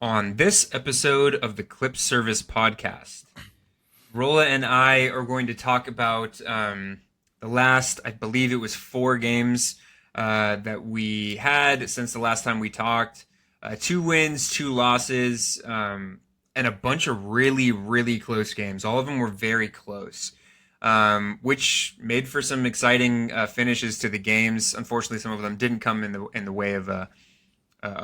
On this episode of the Clip Service podcast, Rolla and I are going to talk about the last, I believe it was 4 games that we had since the last time we talked. 2 wins, 2 losses, and a bunch of really, really close games. All of them were very close, which made for some exciting finishes to the games. Unfortunately, some of them didn't come in the way of a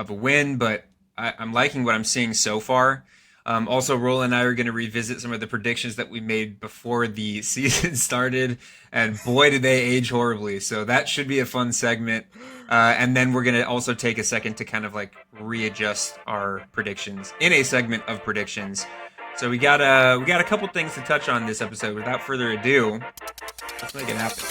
win, but I'm liking what I'm seeing so far. Also, Roland and I are going to revisit some of the predictions that we made before the season started, and boy, did they age horribly. So that should be a fun segment. And then we're going to also take a second to kind of like readjust our predictions in a segment of predictions. So we got a couple things to touch on this episode. Without further ado, let's make it happen.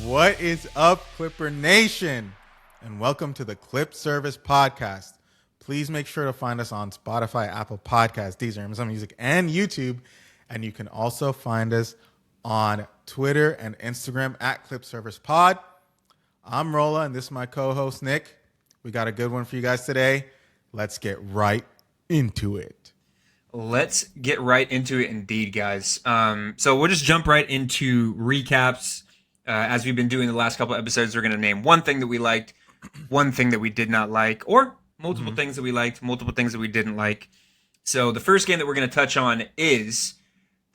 What is up, Clipper Nation? And welcome to the Clip Service Podcast. Please make sure to find us on Spotify, Apple Podcasts, Deezer, Amazon Music, and YouTube. And you can also find us on Twitter and Instagram at Clip Service Pod. I'm Rolla, and this is my co-host, Nick. We got a good one for you guys today. Let's get right into it. Let's get right into it indeed, guys. So we'll just jump right into recaps. As we've been doing the last couple episodes, we're going to name one thing that we liked, one thing that we did not like, or multiple things that we liked, multiple things that we didn't like. So the first game that we're going to touch on is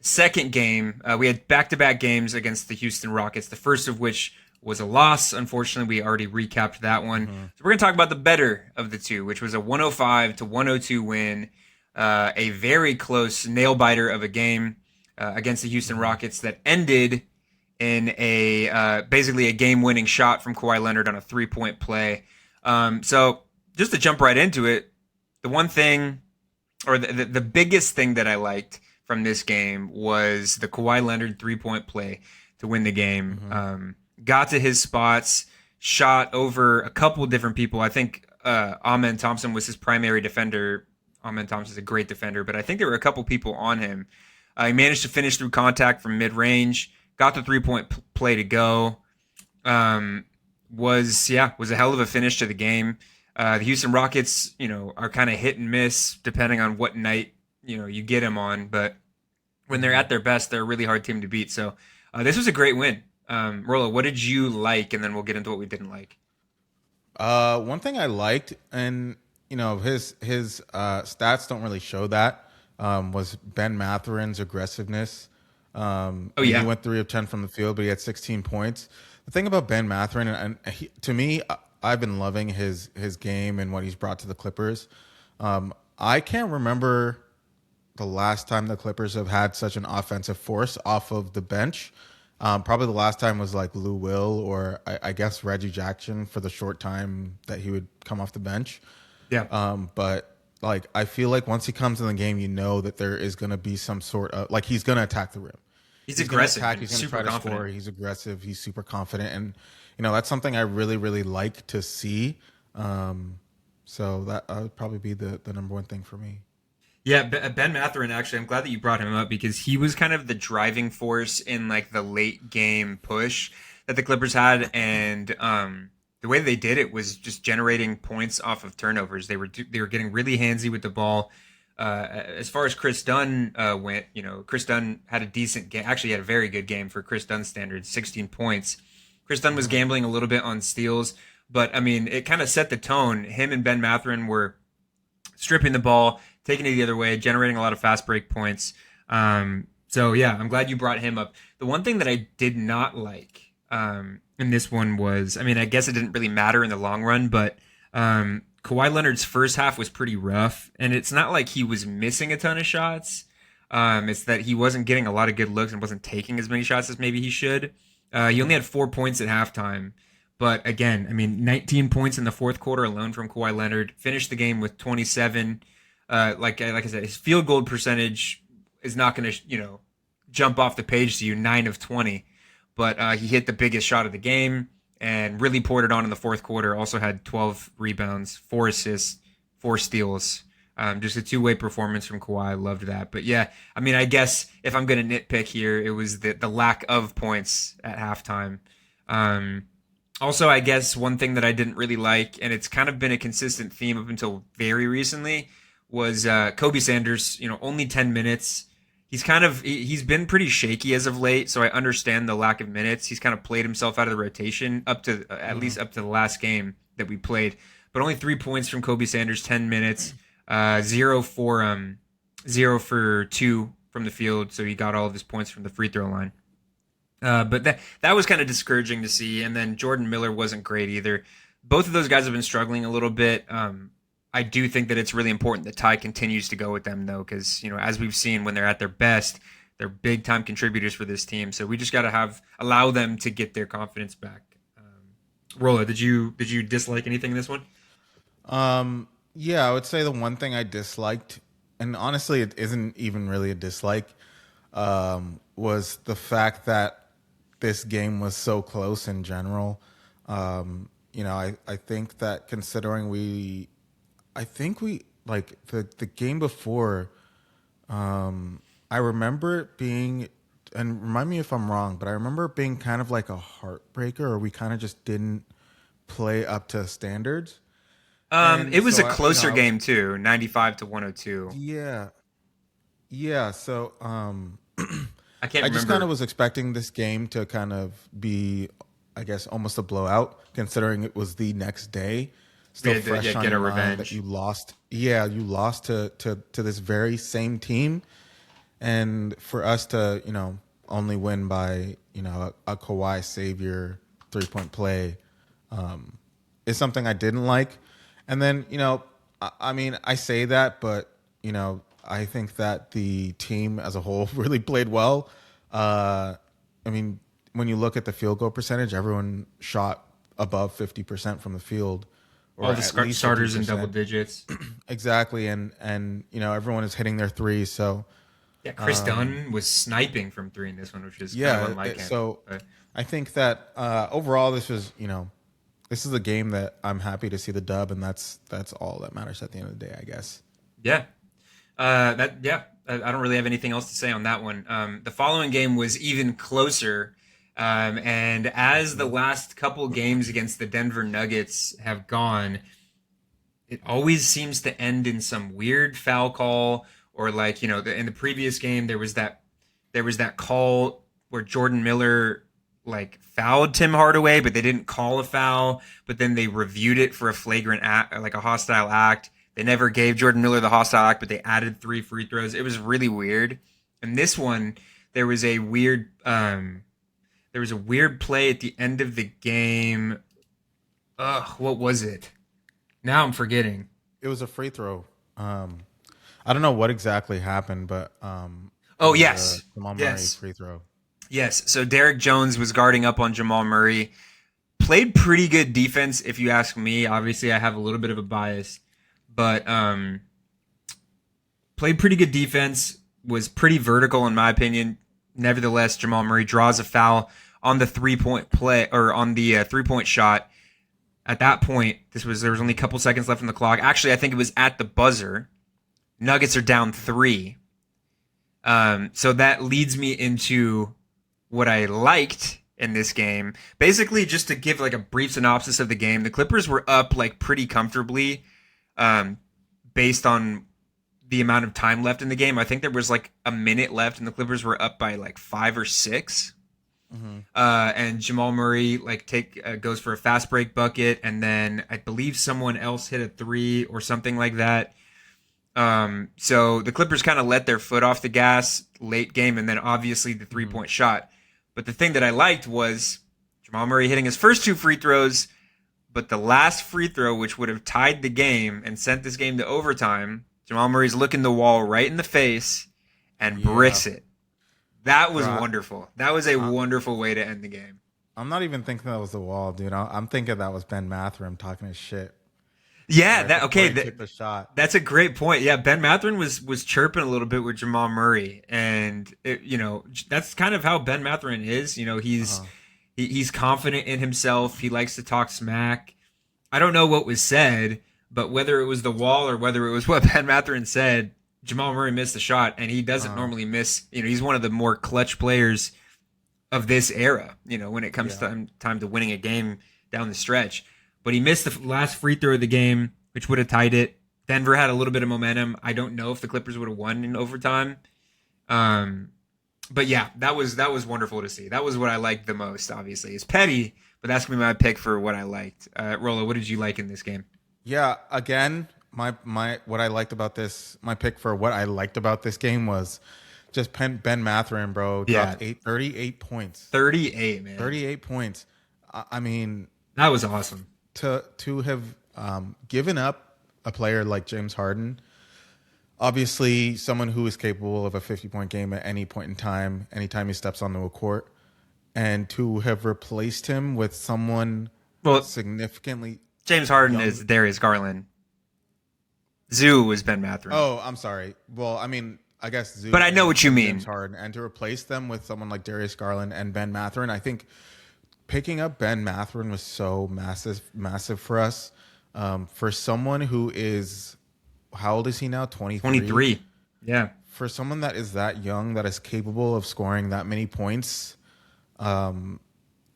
the second game. We had back-to-back games against the Houston Rockets, the first of which was a loss. Unfortunately, we already recapped that one. So we're going to talk about the better of the two, which was a 105-102 win, a very close nail-biter of a game against the Houston Rockets that ended in a basically a game-winning shot from Kawhi Leonard on a three-point play. So just to jump right into it, the one thing, or the biggest thing that I liked from this game was the Kawhi Leonard three-point play to win the game. Got to his spots, shot over a couple different people. I think Amen Thompson was his primary defender. Amen Thompson's a great defender, but I think there were a couple people on him. He managed to finish through contact from mid-range. Got the three-point play to go. Was a hell of a finish to the game. The Houston Rockets, are kind of hit and miss depending on what night, you get them on. But when they're at their best, they're a really hard team to beat. So this was a great win. Rollo, what did you like? And then we'll get into what we didn't like. One thing I liked, and his stats don't really show that, was Benn Mathurin's aggressiveness. He went 3 of 10 from the field, but he had 16 points. The thing about Benn Mathurin, and to me, I've been loving his game and what he's brought to the Clippers. I can't remember the last time the Clippers have had such an offensive force off of the bench. Probably the last time was like Lou Will or I guess Reggie Jackson for the short time that he would come off the bench. Yeah. But like I feel like once he comes in the game, that there is going to be some sort of like he's going to attack the rim. He's aggressive. He's going to try to score. He's aggressive. He's super confident, and that's something I really, really like to see. So that would probably be the number one thing for me. Yeah, Benn Mathurin, actually, I'm glad that you brought him up because he was kind of the driving force in like the late game push that the Clippers had, and the way they did it was just generating points off of turnovers. They were getting really handsy with the ball. As far as Chris Dunn went, Chris Dunn had a decent game. Actually, had a very good game for Chris Dunn standards, 16 points. Chris Dunn was gambling a little bit on steals, but I mean, it kind of set the tone. Him and Benn Mathurin were stripping the ball, taking it the other way, generating a lot of fast break points. So yeah, I'm glad you brought him up. The one thing that I did not like in this one was, I mean, I guess it didn't really matter in the long run, but Kawhi Leonard's first half was pretty rough, and it's not like he was missing a ton of shots. It's that he wasn't getting a lot of good looks and wasn't taking as many shots as maybe he should. He only had 4 points at halftime. But again, I mean, 19 points in the fourth quarter alone from Kawhi Leonard. Finished the game with 27. Like I said, his field goal percentage is not going to, jump off the page to you 9 of 20. But he hit the biggest shot of the game and really poured it on in the fourth quarter. Also had 12 rebounds, 4 assists, 4 steals. Just a two-way performance from Kawhi. I loved that. But yeah, I mean, I guess if I'm going to nitpick here, it was the lack of points at halftime. Also, I guess one thing that I didn't really like, and it's kind of been a consistent theme up until very recently, was Kobe Sanders. Only 10 minutes. He's been pretty shaky as of late, so I understand the lack of minutes. He's kind of played himself out of the rotation up to at least up to the last game that we played. But only 3 points from Kobe Sanders, 10 minutes, 0 for 2 from the field. So he got all of his points from the free throw line. But that was kind of discouraging to see. And then Jordan Miller wasn't great either. Both of those guys have been struggling a little bit. I do think that it's really important that Ty continues to go with them, though, because as we've seen when they're at their best, they're big time contributors for this team. So we just got to allow them to get their confidence back. Rolla, did you dislike anything in this one? Yeah, I would say the one thing I disliked, and honestly, it isn't even really a dislike, was the fact that this game was so close in general. I think that considering I think we like the game before. I remember it being, and remind me if I'm wrong, but I remember it being kind of like a heartbreaker, or we kind of just didn't play up to standards. It was a closer game too, 95 to 102. Yeah. So I can't. I just kind of was expecting this game to kind of be, I guess, almost a blowout, considering it was the next day. Still fresh on your mind that you lost. Yeah, you lost to this very same team, and for us to only win by a Kawhi savior 3-point play is something I didn't like. And then I mean I say that, but I think that the team as a whole really played well. I mean, when you look at the field goal percentage, everyone shot above 50% from the field. All the starters 50%. In double digits. Exactly, and everyone is hitting their threes. So yeah, Chris Dunn was sniping from 3 in this one, which is kind of unlike him. So I think that overall this was this is a game that I'm happy to see the dub, and that's all that matters at the end of the day, I guess. Yeah, I don't really have anything else to say on that one. The following game was even closer. And as the last couple games against the Denver Nuggets have gone, it always seems to end in some weird foul call, or like, in the previous game, there was that call where Jordan Miller like fouled Tim Hardaway, but they didn't call a foul, but then they reviewed it for a flagrant act, like a hostile act. They never gave Jordan Miller the hostile act, but they added 3 free throws. It was really weird. And this one, there was a weird play at the end of the game. What was it? Now I'm forgetting. It was a free throw. I don't know what exactly happened, but yes. Jamal Murray free throw. Yes. So Derek Jones was guarding up on Jamal Murray. Played pretty good defense, if you ask me. Obviously, I have a little bit of a bias, but played pretty good defense. Was pretty vertical in my opinion. Nevertheless, Jamal Murray draws a foul on the 3-point play, or on the 3-point shot. At that point, there was only a couple seconds left on the clock. Actually, I think it was at the buzzer. Nuggets are down 3. So that leads me into what I liked in this game. Basically, just to give like a brief synopsis of the game, the Clippers were up like pretty comfortably, based on the amount of time left in the game. I think there was like a minute left, and the Clippers were up by like 5 or 6. Mm-hmm. And Jamal Murray goes for a fast break bucket, and then I believe someone else hit a 3 or something like that. So the Clippers kind of let their foot off the gas late game, and then obviously the 3-point shot. But the thing that I liked was Jamal Murray hitting his first 2 free throws, but the last free throw, which would have tied the game and sent this game to overtime, Jamal Murray's looking the wall right in the face and bricks it. That was wonderful. That was a wonderful way to end the game. I'm not even thinking that was the wall, dude. I'm thinking that was Benn Mathurin talking his shit. Yeah, right that before okay. he took the shot. That's a great point. Yeah, Ben Mathurin was chirping a little bit with Jamal Murray, and that's kind of how Ben Mathurin is. Uh-huh. He's confident in himself. He likes to talk smack. I don't know what was said, but whether it was the wall or whether it was what Ben Mathurin said, Jamal Murray missed the shot, and he doesn't Uh-huh. normally miss. He's one of the more clutch players of this era. When it comes Yeah. to time to winning a game down the stretch, but he missed the last free throw of the game, which would have tied it. Denver had a little bit of momentum. I don't know if the Clippers would have won in overtime. Um, but yeah, that was wonderful to see. That was what I liked the most. Obviously, it's petty, but that's gonna be my pick for what I liked. Rolo, what did you like in this game? Yeah, again, my what I liked about this, my pick for what I liked about this game was just Ben Mathurin, bro, Yeah, dropped 38 points. 38, man. 38 points. I mean, That was awesome. to have given up a player like James Harden, obviously someone who is capable of a 50-point game at any point in time, anytime he steps onto a court, and to have replaced him with someone Well, significantly James Harden young. is Darius Garland. Zoo was Ben Mathurin. Oh, I'm sorry. Well, I mean, I guess Zoo But I know and what you mean. James Harden, and to replace them with someone like Darius Garland and Ben Mathurin, I think picking up Ben Mathurin was so massive for us. For someone who is, how old is he now? 23. 23. Yeah. For someone that is that young, that is capable of scoring that many points, I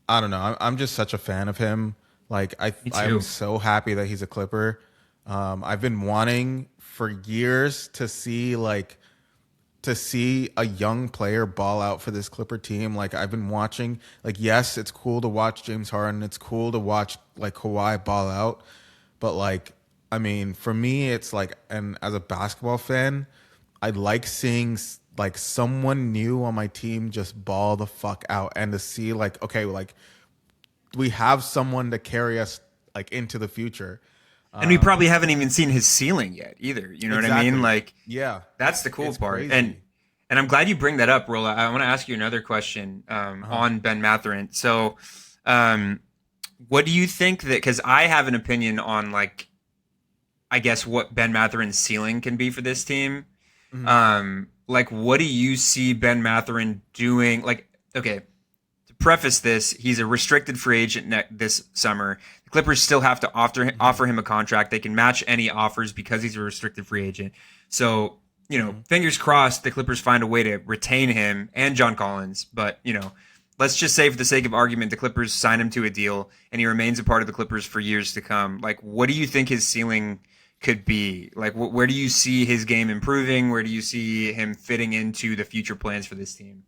don't know. I'm just such a fan of him. Like Me I'm too. so happy that he's a Clipper. I've been wanting for years to see a young player ball out for this Clipper team. Like I've been watching. Like yes, it's cool to watch James Harden. It's cool to watch like Kawhi ball out. But like, I mean, for me, it's like, and as a basketball fan, I like seeing like someone new on my team just ball the fuck out, and to see like, okay, like we have someone to carry us like into the future. And we probably haven't even seen his ceiling yet either. You know what I mean? Exactly. Like Yeah, that's the cool it's part. crazy. And I'm glad you bring that up, Rolla. I want to ask you another question Uh-huh. on Ben Mathurin. So, what do you think that? Because I have an opinion on like, I guess what Ben Mathurin's ceiling can be for this team. Mhm. Like, what do you see Ben Mathurin doing? Like, okay, to preface this, he's a restricted free agent this summer. The Clippers still have to offer him a contract. They can match any offers because he's a restricted free agent. So, fingers crossed the Clippers find a way to retain him and John Collins. But, let's just say for the sake of argument, the Clippers sign him to a deal and he remains a part of the Clippers for years to come. Like, what do you think his ceiling could be? Like, where do you see his game improving? Where do you see him fitting into the future plans for this team?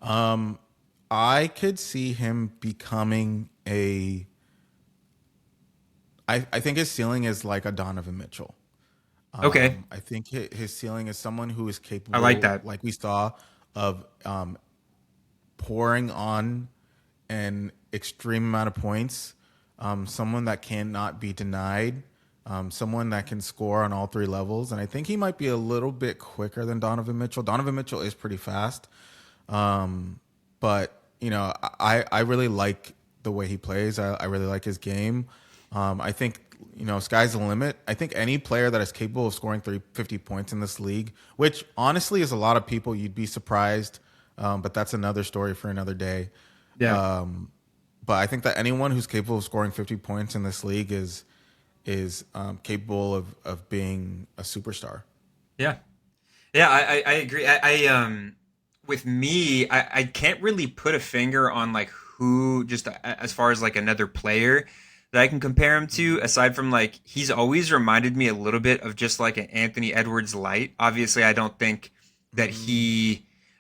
I could see him becoming I think his ceiling is like a Donovan Mitchell. Okay. I think his ceiling is someone who is I capable, like that. like we saw, of pouring on an extreme amount of points. Someone that cannot be denied. Someone that can score on all three levels. And I think he might be a little bit quicker than Donovan Mitchell. Donovan Mitchell is pretty fast. But, I really like the way he plays. I really like his game. I think, sky's the limit. I think any player that is capable of scoring 350 points in this league, which honestly is a lot of people, you'd be surprised. But that's another story for another day. Yeah. But I think that anyone who's capable of scoring 50 points in this league is capable of being a superstar. Yeah. Yeah, I agree. With me, I can't really put a finger on like who, just as far as like another player that I can compare him to, aside from like he's always reminded me a little bit of just like an Anthony Edwards light. Obviously, I don't think that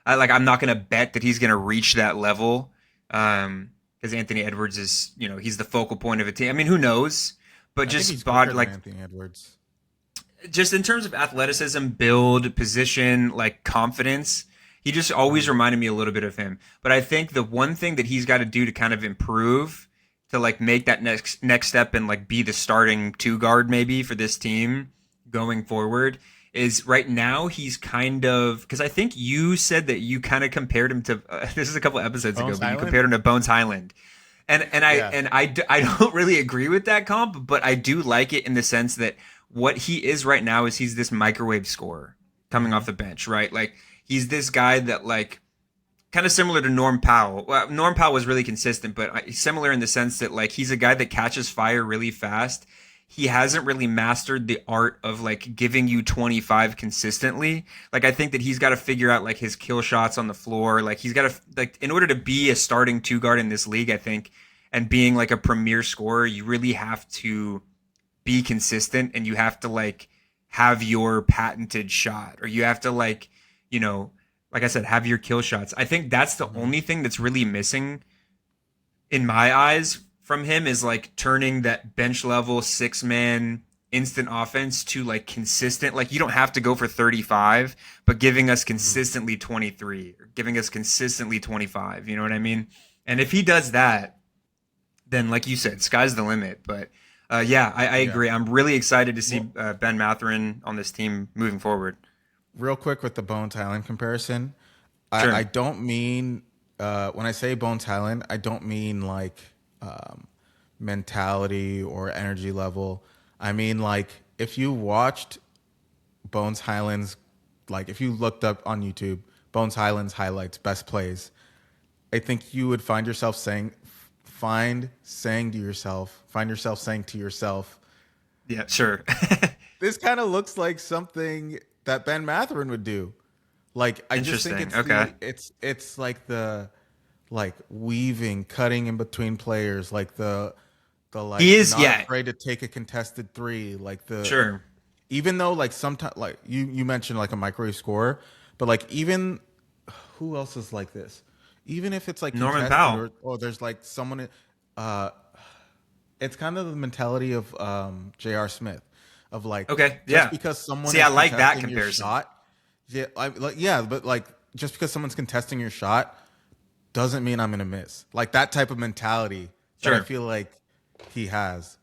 I'm not gonna bet that he's gonna reach that level. Because Anthony Edwards is, he's the focal point of a team. I mean, who knows? But I think just he's quicker than like Anthony Edwards. just in terms of athleticism, build, position, like confidence, he just always reminded me a little bit of him. But I think the one thing that he's got to do to kind of improve, to like make that next step and like be the starting two guard maybe for this team going forward, is right now he's kind of, because I think you said that you kind of compared him to this is a couple episodes ago, Bones but you Hyland? compared him to Bones Highland. Yeah. I don't really agree with that comp, but I do like it in the sense that what he is right now is he's this microwave scorer coming Hmm. off the bench, right? Like he's this guy that like kind of similar to Norm Powell. Well, Norm Powell was really consistent, but similar in the sense that like he's a guy that catches fire really fast. He hasn't really mastered the art of like giving you 25 consistently. Like I think that he's got to figure out like his kill shots on the floor. Like he's got to like in order to be a starting two guard in this league, I think, and being like a premier scorer, you really have to be consistent and you have to like have your patented shot or you have to like, you know, like I said, have your kill shots. I think that's the Hmm. only thing that's really missing in my eyes from him is like turning that bench level 6 man instant offense to like consistent. Like you don't have to go for 35, but giving us Hmm. consistently 23 or giving us consistently 25. You know what I mean? And if he does that, then like you said, sky's the limit. But yeah, I Yeah. agree. I'm really excited to see Well, Benn Mathurin on this team moving forward. real quick with the Bones Highland comparison, I Sure. don't mean when I say Bones Highland, I don't mean like um, mentality or energy level. I mean like if you watched Bones Highlands, like if you looked up on YouTube Bones Highlands highlights best plays, I think you would find yourself saying to yourself, Yeah, sure. this kind of looks like something that Ben Mathurin would do. Like I just think Interesting. Okay. it's like the like weaving, cutting in between players, like the He like is, not yeah, afraid to take a contested three, like the sure. even though like sometimes like you mentioned like a microwave scorer, but like even who else is like this? Even if it's like Norman contested Powell. or there's like someone uh it's kind of the mentality of J.R. Smith of like Okay, just yeah. because someone See, is I like that contesting your comparison. shot, yeah, but like just because someone's contesting your shot doesn't mean I'm gonna miss. Like that type of mentality that I Sure. feel like he has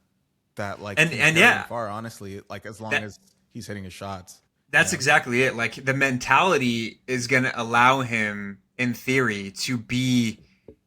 that like can And carry him yeah, far. Honestly, like as long that as he's hitting his shots, you that's know. exactly it. Like the mentality is going to allow him in theory to be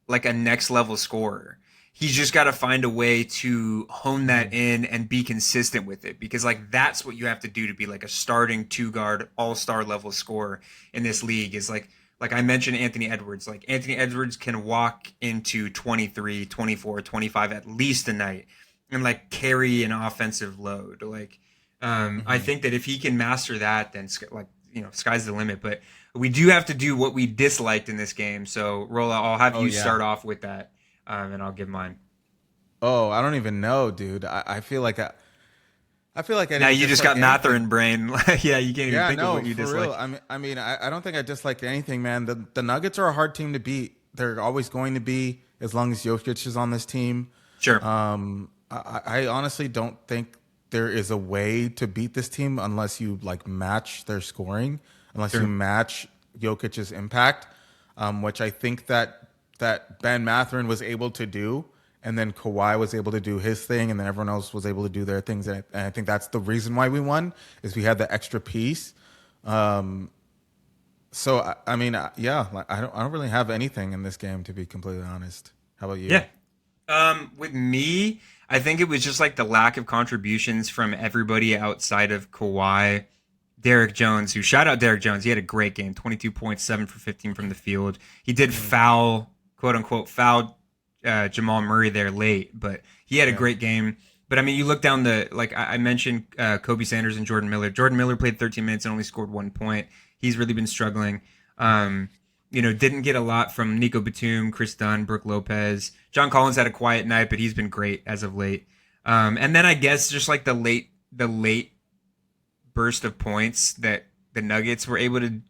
like a next level scorer. He's just got to find a way to hone that Hmm. in and be consistent with it because like that's what you have to do to be like a starting two guard all-star level scorer in this league is like I mentioned Anthony Edwards. Like Anthony Edwards can walk into 23, 24, 25 at least a night and like carry an offensive load. Like I Hmm. think that if he can master that, then like sky's the limit. But we do have to do what we disliked in this game. So Rolla, I'll have Oh you yeah. start off with that, and I'll give mine. Oh, I don't even know, dude. I feel like I Now didn't you just dislike got anything. Mathurin brain. Yeah, you can't even Yeah, think of what no, you for real. dislike. I don't think I disliked anything, man. The Nuggets are a hard team to beat. They're always going to be as long as Jokic is on this team. Sure, I honestly don't think there is a way to beat this team unless you like match their scoring, unless you sure, match Jokic's impact, which I think that Ben Mathurin was able to do, and then Kawhi was able to do his thing, and then everyone else was able to do their things, and I think that's the reason why we won is we had the extra piece. So I mean, yeah, like, I don't really have anything in this game to be completely honest. How about you? yeah. With me, I think it was just like the lack of contributions from everybody outside of Kawhi. Derek Jones, who shout out Derek Jones, he had a great game, 22 points, 7 for 15 from the field. He did Hmm. foul, quote unquote, foul Jamal Murray there late, but he had a Yeah. great game. But I mean, you look down the like I mentioned Kobe Sanders and Jordan Miller. Jordan Miller played 13 minutes and only scored 1 point. He's really been struggling. Um, didn't get a lot from Nico Batum, Chris Dunn, Brooke Lopez. John Collins had a quiet night, but he's been great as of late. And then I guess just like the late burst of points that the Nuggets were able to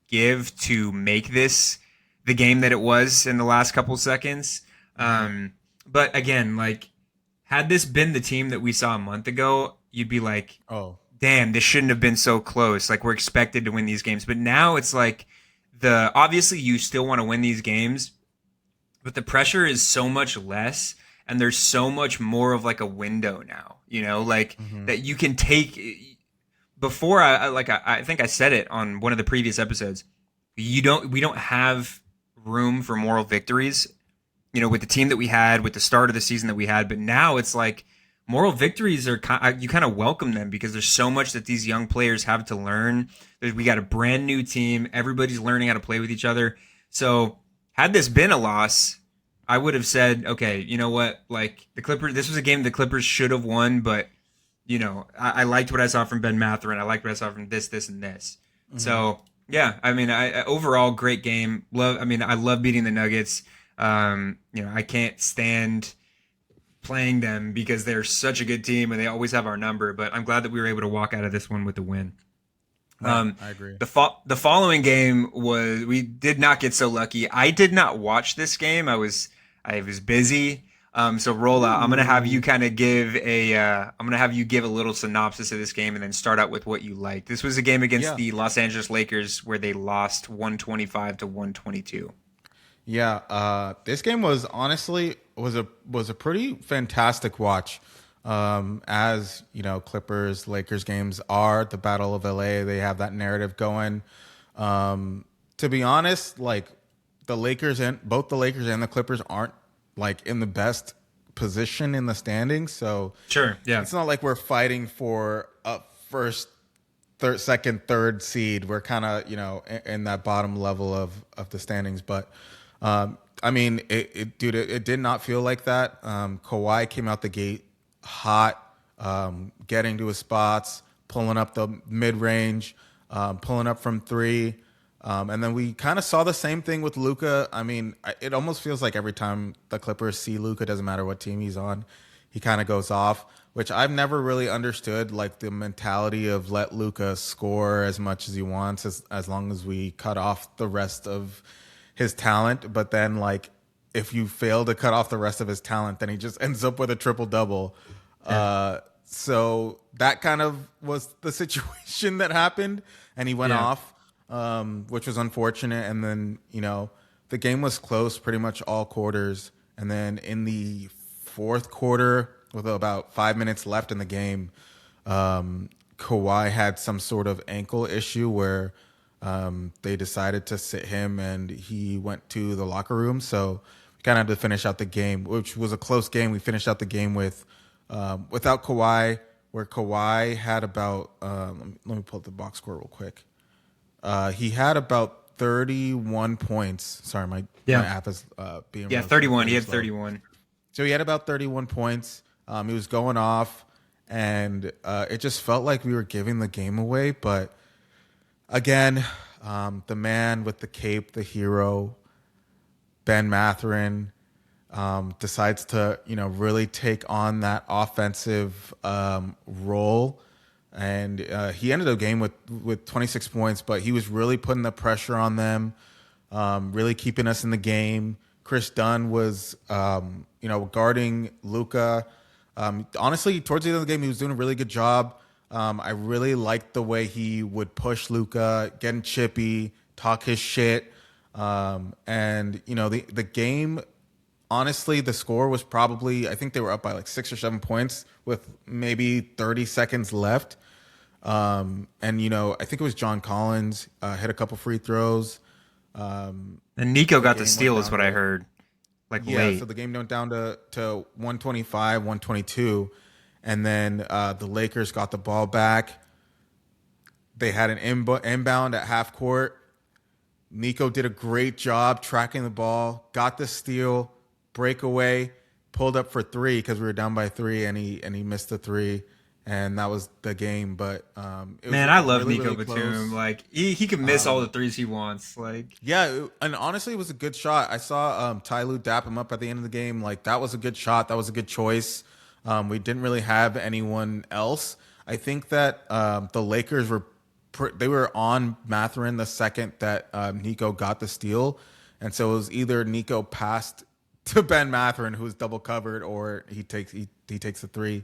give to make this the game that it was in the last couple seconds. Hmm. But again, like had this been the team that we saw a month ago, you'd be like, Oh. damn, this shouldn't have been so close. Like we're expected to win these games. But now it's like the obviously you still want to win these games, but the pressure is so much less and there's so much more of like a window now, like Hmm. that you can take before I think I said it on one of the previous episodes. We don't have room for moral victories with the team that we had, with the start of the season that we had. But now it's like moral victories are you kind of welcome them because there's so much that these young players have to learn. We got a brand new team. Everybody's learning how to play with each other. So had this been a loss, I would have said, okay, you know what? Like the Clippers, this was a game the Clippers should have won, but I liked what I saw from Ben Mathurin. I liked what I saw from this, and this. Mm-hmm. So yeah, I mean, I overall great game. I love beating the Nuggets. I can't stand playing them because they're such a good team and they always have our number. But I'm glad that we were able to walk out of this one with the win. I agree. The following game we did not get so lucky. I did not watch this game. I was busy. So Rolla, I'm gonna have you kind of give a little synopsis of this game and then start out with what you liked. This was a game against the Los Angeles Lakers where they lost 125 to 122. Yeah, this game was honestly was a pretty fantastic watch. As you know, Clippers Lakers games are the Battle of LA. They have that narrative going. To be honest, like both the Lakers and the Clippers aren't like in the best position in the standings. So sure, yeah, it's not like we're fighting for a first, second, third seed. We're kind of in that bottom level of the standings, but. I mean, it did not feel like that. Kawhi came out the gate hot, getting to his spots, pulling up the mid-range, pulling up from three. And then we kind of saw the same thing with Luka. I mean, it almost feels like every time the Clippers see Luka, doesn't matter what team he's on, he kind of goes off, which I've never really understood, like the mentality of let Luka score as much as he wants as long as we cut off the rest of his talent. But then like if you fail to cut off the rest of his talent, then he just ends up with a triple double. Yeah. So that kind of was the situation that happened, and he went off, which was unfortunate. And then the game was close pretty much all quarters, and then in the fourth quarter with about 5 minutes left in the game, Kawhi had some sort of ankle issue where they decided to sit him and he went to the locker room. So we kind of had to finish out the game, which was a close game. We finished out the game without Kawhi, where Kawhi had about, let me pull up the box score real quick. He had about 31 points. Sorry, my app is being 31. He had 31. So he had about 31 points. He was going off, and it just felt like we were giving the game away, but again, the man with the cape, the hero, Benn Mathurin, decides to really take on that offensive role, and he ended the game with 26 points. But he was really putting the pressure on them, really keeping us in the game. Chris Dunn was guarding Luka. Honestly, towards the end of the game, he was doing a really good job. I really liked the way he would push Luka, getting chippy, talk his shit. And the game, honestly, the score was probably, I think they were up by like 6 or 7 points with maybe 30 seconds left. And I think it was John Collins hit a couple free throws. And Nico got the steal is what I heard. Late. So the game went down to 125, 122. And then the Lakers got the ball back. They had an inbound at half court. Nico did a great job tracking the ball, got the steal, breakaway, pulled up for three because we were down by three, and he missed the three, and that was the game. But I love really, Nico Batum. Like he can miss all the threes he wants. And honestly, it was a good shot. I saw Ty Lue dap him up at the end of the game. Like that was a good shot. That was a good choice. We didn't really have anyone else. I think that the Lakers were on Mathurin the second that Nico got the steal, and so it was either Nico passed to Benn Mathurin, who was double covered, or he takes the three.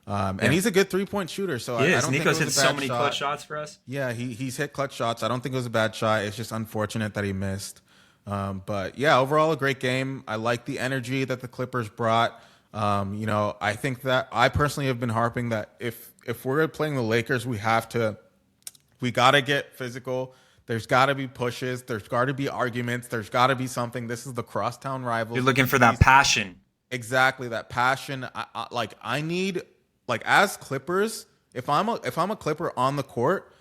And he's a good 3-point shooter. So I don't Nico's think it was hit a bad so many clutch shots for us. Yeah, he's hit clutch shots. I don't think it was a bad shot. It's just unfortunate that he missed. But yeah, overall a great game. I like the energy that the Clippers brought. I think that I personally have been harping that if we're playing the Lakers, we got to get physical. There's got to be pushes. There's got to be arguments. There's got to be something. This is the crosstown rivals. You're looking for that passion. Exactly, that passion. I need, like, as Clippers, if I'm a Clipper on the court,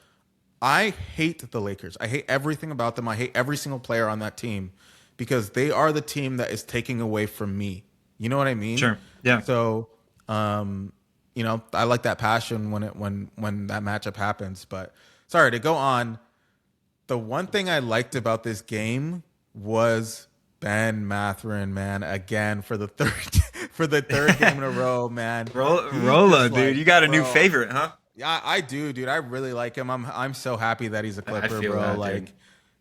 I hate the Lakers. I hate everything about them. I hate every single player on that team because they are the team that is taking away from me. You know what I mean? Sure. Yeah. So, I like that passion when that matchup happens. But sorry to go on. The one thing I liked about this game was Benn Mathurin, man, again for the third game in a row, man. Rolla, dude, you got a new favorite, huh? Yeah, I do, dude. I really like him. I'm so happy that he's a Clipper, bro. That, like,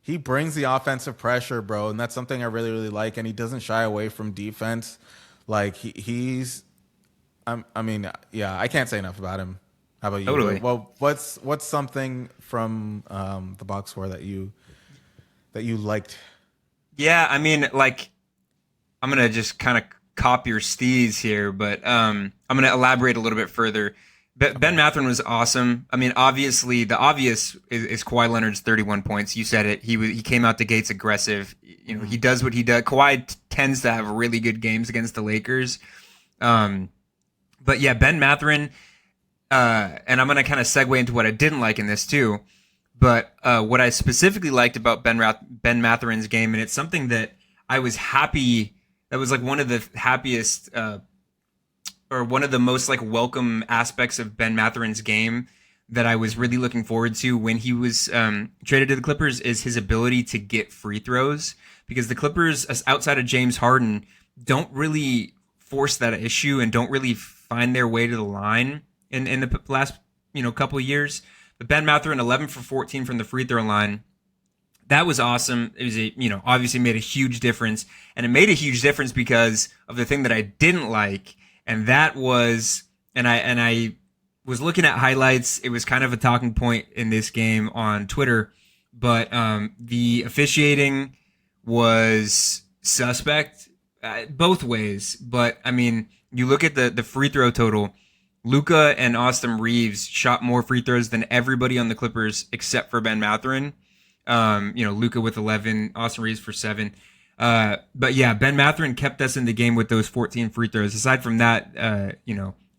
he brings the offensive pressure, bro, and that's something I really, really like. And he doesn't shy away from defense. Like he's, I can't say enough about him. How about you? Totally. Well, what's something from the box score that you liked? Yeah, I mean, like, I'm gonna just kind of cop your steez here, but I'm gonna elaborate a little bit further. Benn Mathurin was awesome. I mean, obviously, the obvious is Kawhi Leonard's 31 points. You said it. He came out the gates aggressive. You know, he does what he does. Kawhi tends to have really good games against the Lakers. But yeah, Benn Mathurin, and I'm gonna kind of segue into what I didn't like in this too. But what I specifically liked about Benn Mathurin's game, and it's something that I was happy. That was like one of the happiest. Or one of the most like welcome aspects of Benn Mathurin's game that I was really looking forward to when he was traded to the Clippers is his ability to get free throws, because the Clippers, outside of James Harden, don't really force that issue and don't really find their way to the line in the last couple of years. But Benn Mathurin, 11 for 14 from the free throw line. That was awesome. It was obviously made a huge difference, and it made a huge difference because of the thing that I didn't like. And that was, and I was looking at highlights. It was kind of a talking point in this game on Twitter, but the officiating was suspect both ways. But I mean, you look at the free throw total. Luka and Austin Reeves shot more free throws than everybody on the Clippers except for Benn Mathurin. Luka with 11, Austin Reeves for 7. But yeah, Benn Mathurin kept us in the game with those 14 free throws. Aside from that,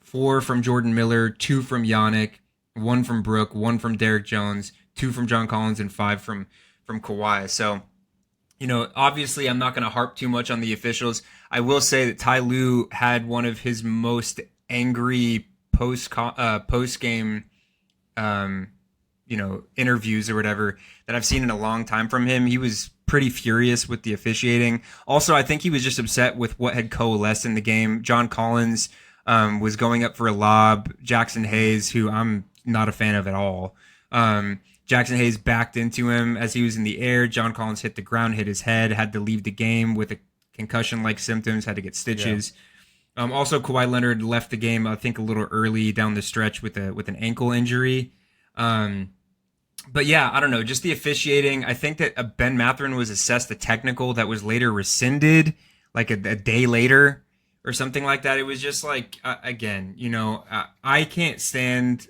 4 from Jordan Miller, 2 from Yannick, 1 from Brook, 1 from Derek Jones, 2 from John Collins, and 5 from Kawhi. So, obviously I'm not going to harp too much on the officials. I will say that Ty Lue had one of his most angry post game, interviews or whatever that I've seen in a long time from him. He was pretty furious with the officiating. Also, I think he was just upset with what had coalesced in the game. John Collins was going up for a lob. Jackson Hayes, who I'm not a fan of at all. Jackson Hayes backed into him as he was in the air. John Collins hit the ground, hit his head, had to leave the game with a concussion-like symptoms, had to get stitches. Yeah. Also, Kawhi Leonard left the game, I think, a little early down the stretch with an ankle injury. But yeah, I don't know. Just the officiating. I think that Benn Mathurin was assessed a technical that was later rescinded, like a day later or something like that. It was just like, again, I can't stand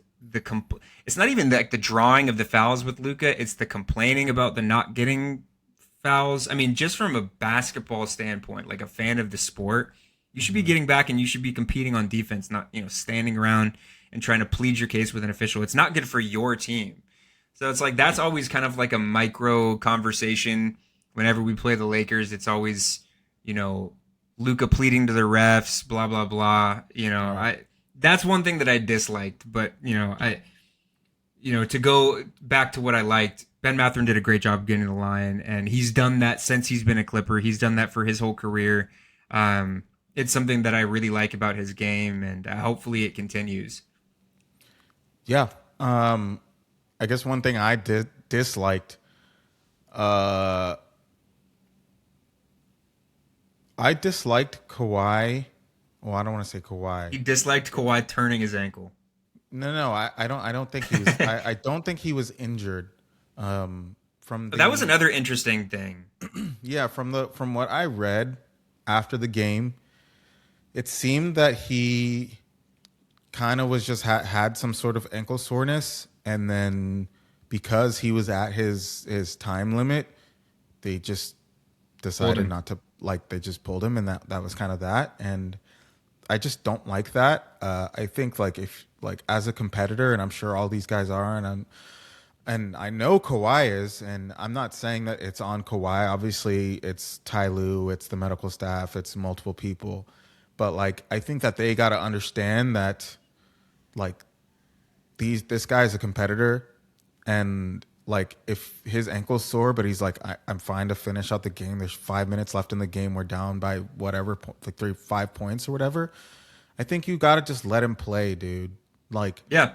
it's not even like the drawing of the fouls with Luka. It's the complaining about the not getting fouls. I mean, just from a basketball standpoint, like a fan of the sport, you should be getting back and you should be competing on defense, not, standing around and trying to plead your case with an official. It's not good for your team. So it's like, that's always kind of like a micro conversation. Whenever we play the Lakers, it's always, Luka pleading to the refs, blah, blah, blah. That's one thing that I disliked, but to go back to what I liked, Benn Mathurin did a great job getting the line, and he's done that since he's been a Clipper. He's done that for his whole career. It's something that I really like about his game, and hopefully it continues. Yeah. I guess one thing I disliked, I disliked Kawhi. Well, I don't want to say Kawhi. He disliked Kawhi turning his ankle. No, I don't think he was. I don't think he was injured. That was another interesting thing. Yeah, from what I read after the game, it seemed that he kind of was just had some sort of ankle soreness, and then because he was at his time limit, they just decided not to, like, they just pulled him, and that was kind of that. And I just don't like that. I think, like, if, like, as a competitor, and I'm sure all these guys are, and I know Kawhi is, and I'm not saying that it's on Kawhi. Obviously, it's Ty Lue, it's the medical staff, it's multiple people. But, like, I think that they got to understand that, like, this guy is a competitor, and, like, if his ankle's sore, but he's like, I'm fine to finish out the game. There's 5 minutes left in the game. We're down by whatever, like 5 points or whatever. I think you got to just let him play, dude. Like, yeah.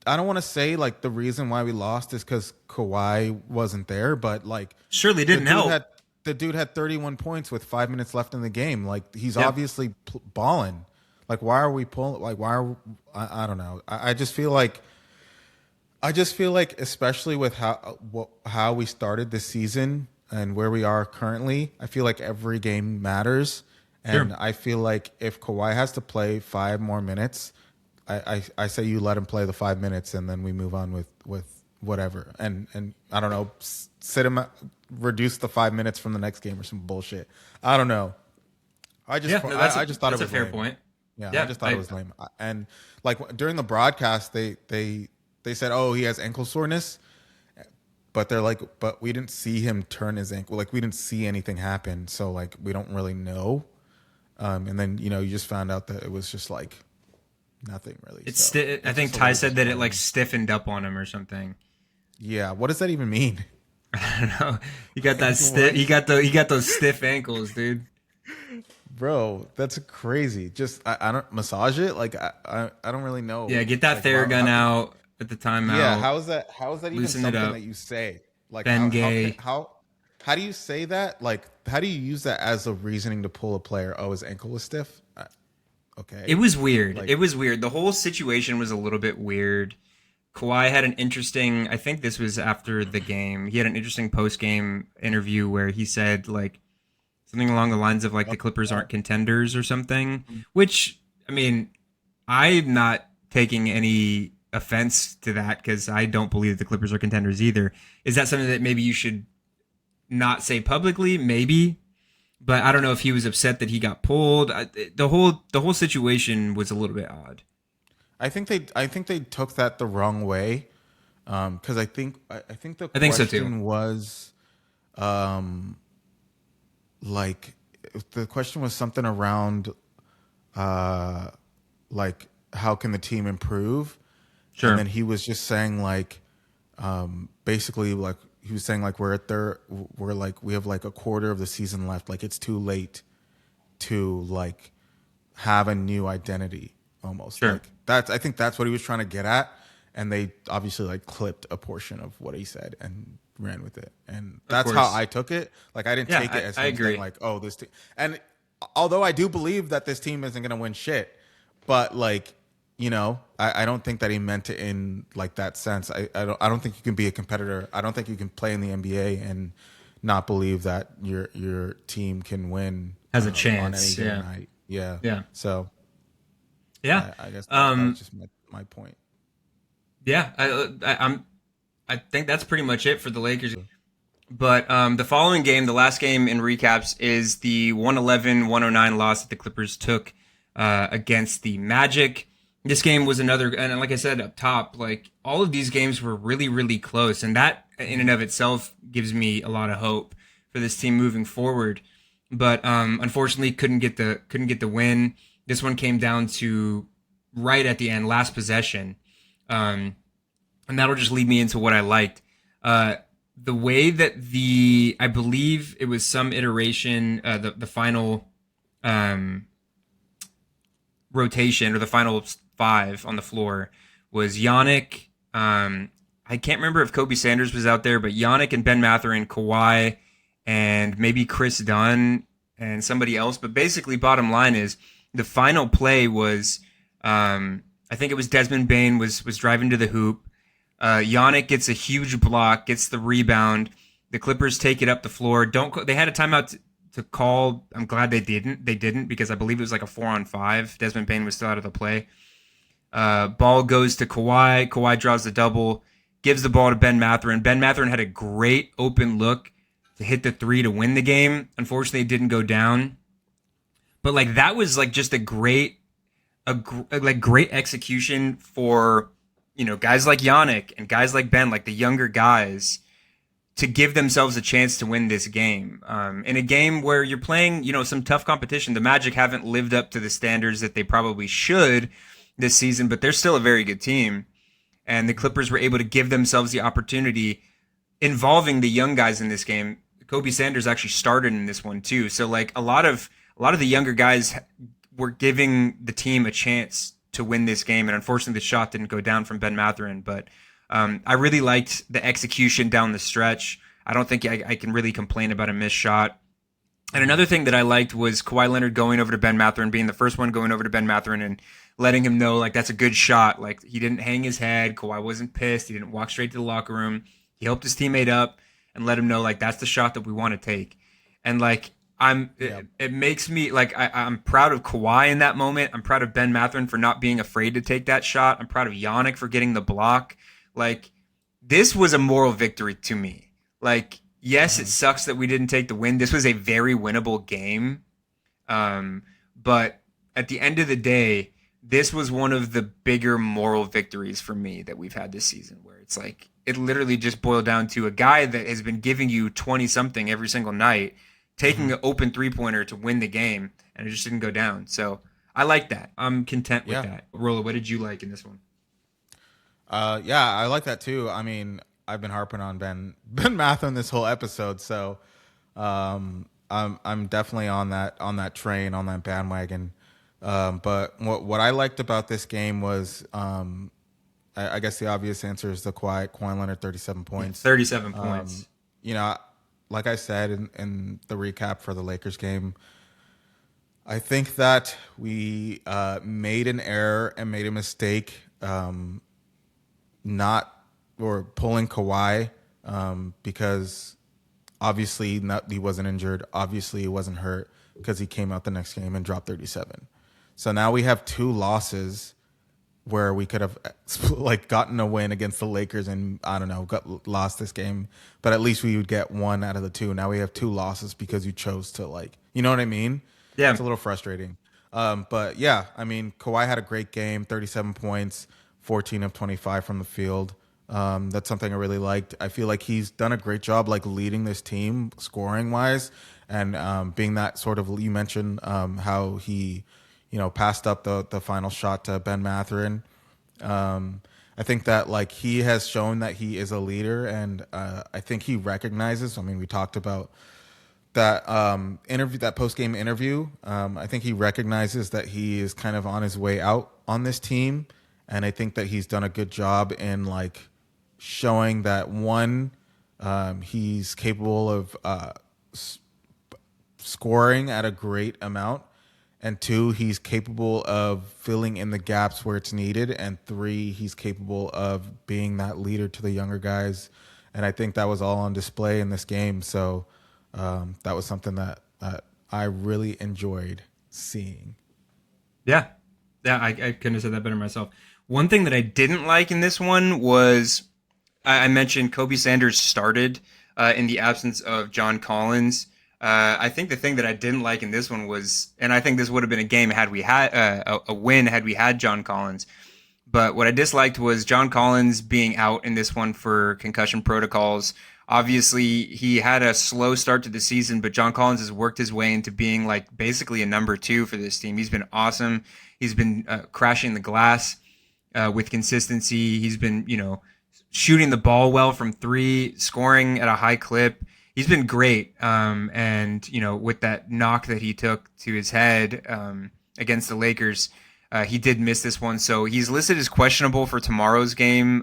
I don't want to say, like, the reason why we lost is because Kawhi wasn't there, but, like, surely didn't help. The dude had 31 points with 5 minutes left in the game. Like, he's obviously balling. Like, why are we pulling? Like, why are I don't know. I just feel like, especially with how we started this season and where we are currently, I feel like every game matters. And sure. I feel like if Kawhi has to play 5 more minutes, I say you let him play the 5 minutes, and then we move on with whatever. And I don't know, sit him, reduce the 5 minutes from the next game or some bullshit. I don't know. I just thought it was a fair lame. Point. Yeah, I just thought it was lame. And, like, during the broadcast, they said, oh, he has ankle soreness, but they're like, but we didn't see him turn his ankle. Like, we didn't see anything happen, so, like, we don't really know. And then, you just found out that it was just, like, nothing really. I think Ty said that it, like, stiffened up on him or something. Yeah, what does that even mean? I don't know. You got that stiff. You got those stiff ankles, dude. Bro, that's crazy. Just I don't massage it. Like, I don't really know. Yeah, get that Theragun out at the timeout. Yeah, how is that even something that you say? Like, Ben Gay. How do you say that? Like, how do you use that as a reasoning to pull a player? Oh, his ankle was stiff. Okay. It was weird. Like, it was weird. The whole situation was a little bit weird. Kawhi had an interesting, I think this was after the game, he had an interesting post-game interview where he said, like, something along the lines of, like, the Clippers aren't contenders or something, which, I mean, I'm not taking any offense to that because I don't believe the Clippers are contenders either. Is that something that maybe you should not say publicly? Maybe. But I don't know if he was upset that he got pulled. The whole situation was a little bit odd. I think they took that the wrong way, because I think the question so too. Was, like, the question was something around, like, how can the team improve? Sure. And then he was just saying, like, basically, like, he was saying, like, we're like, we have, like, a quarter of the season left. Like, it's too late to, like, have a new identity almost. Sure. Like, I think that's what he was trying to get at. And they obviously, like, clipped a portion of what he said and ran with it. And that's how I took it. Like, I didn't take it as something like, oh, this team. And although I do believe that this team isn't going to win shit, but, like, I don't think that he meant it in, like, that sense. I don't think you can be a competitor. I don't think you can play in the NBA and not believe that your team can win. Has a chance. On any given night. Yeah. Yeah. So. Yeah. I guess that was just my point. Yeah. I think that's pretty much it for the Lakers. But the following game, the last game in recaps, is the 111-109 loss that the Clippers took against the Magic. This game was another, and like I said up top, like, all of these games were really, really close, and that in and of itself gives me a lot of hope for this team moving forward. But unfortunately, couldn't get the win. This one came down to right at the end, last possession, and that'll just lead me into what I liked. The way that I believe it was some iteration, the final rotation, or the final 5 on the floor, was Yannick. I can't remember if Kobe Sanders was out there, but Yannick and Benn Mathurin, Kawhi, and maybe Chris Dunn and somebody else. But basically, bottom line is, the final play was, I think it was Desmond Bane was driving to the hoop. Yannick gets a huge block, gets the rebound. The Clippers take it up the floor. They had a timeout to call. I'm glad they didn't. They didn't, because I believe it was like a 4-on-5. Desmond Bane was still out of the play. Ball goes to Kawhi. Kawhi draws the double. gives the ball to Benn Mathurin. Benn Mathurin had a great open look to hit the three to win the game. Unfortunately, it didn't go down. But like that was like just a great execution for, you know, guys like Yannick and guys like Ben, like the younger guys, to give themselves a chance to win this game. In a game where you're playing, you know, some tough competition. The Magic haven't lived up to the standards that they probably should this season, but they're still a very good team. And the Clippers were able to give themselves the opportunity involving the young guys in this game. Kobe Sanders actually started in this one too. So like a lot of the younger guys were giving the team a chance to win this game. And unfortunately, the shot didn't go down from Benn Mathurin, but I really liked the execution down the stretch. I don't think I can really complain about a missed shot. And another thing that I liked was Kawhi Leonard going over to Benn Mathurin, being the first one going over to Benn Mathurin and letting him know, like, that's a good shot. Like, he didn't hang his head. Kawhi wasn't pissed. He didn't walk straight to the locker room. He helped his teammate up and let him know, like, that's the shot that we want to take. And, like, it makes me, like, I'm proud of Kawhi in that moment. I'm proud of Benn Mathurin for not being afraid to take that shot. I'm proud of Yannick for getting the block. Like, this was a moral victory to me. Like, yes, it sucks that we didn't take the win. This was a very winnable game. But at the end of the day, this was one of the bigger moral victories for me that we've had this season, where it's like, it literally just boiled down to a guy that has been giving you 20 something every single night, taking an open 3-pointer to win the game, and it just didn't go down. So I like that. I'm content with that. Rolla, what did you like in this one? Yeah, I like that too. I mean, I've been harping on Ben Mathurin this whole episode, so I'm definitely on that train, on that bandwagon. But what I liked about this game was, I guess the obvious answer is the Kawhi Leonard 37 points. 37 points. You know, like I said in the recap for the Lakers game, I think that we made an error and made a mistake. Pulling Kawhi, because obviously he wasn't injured. Obviously he wasn't hurt, because he came out the next game and dropped 37. So now we have 2 losses where we could have like gotten a win against the Lakers and, I don't know, lost this game, but at least we would get 1 out of the 2. Now we have 2 losses because you chose to, like, you know what I mean? Yeah. It's a little frustrating. But yeah, I mean, Kawhi had a great game, 37 points, 14 of 25 from the field. That's something I really liked. I feel like he's done a great job, like, leading this team scoring wise, and being that sort of, you mentioned how he, you know, passed up the final shot to Benn Mathurin. I think that, like, he has shown that he is a leader, and I think he recognizes. I mean, we talked about that interview, that post-game interview. I think he recognizes that he is kind of on his way out on this team, and I think that he's done a good job in, like, showing that, one, he's capable of scoring at a great amount, and 2, he's capable of filling in the gaps where it's needed, and 3, he's capable of being that leader to the younger guys. And I think that was all on display in this game. So that was something that I really enjoyed seeing. Yeah, I couldn't have said that better myself. One thing that I didn't like in this one was, I mentioned Kobe Sanders started in the absence of John Collins. I think the thing that I didn't like in this one was, and I think this would have been a game had we had a win had we had John Collins, but what I disliked was John Collins being out in this one for concussion protocols. Obviously, he had a slow start to the season, but John Collins has worked his way into being, like, basically a number 2 for this team. He's been awesome. He's been crashing the glass with consistency. He's been, you know, shooting the ball well from 3, scoring at a high clip. He's been great. And, you know, with that knock that he took to his head against the Lakers, he did miss this one. So he's listed as questionable for tomorrow's game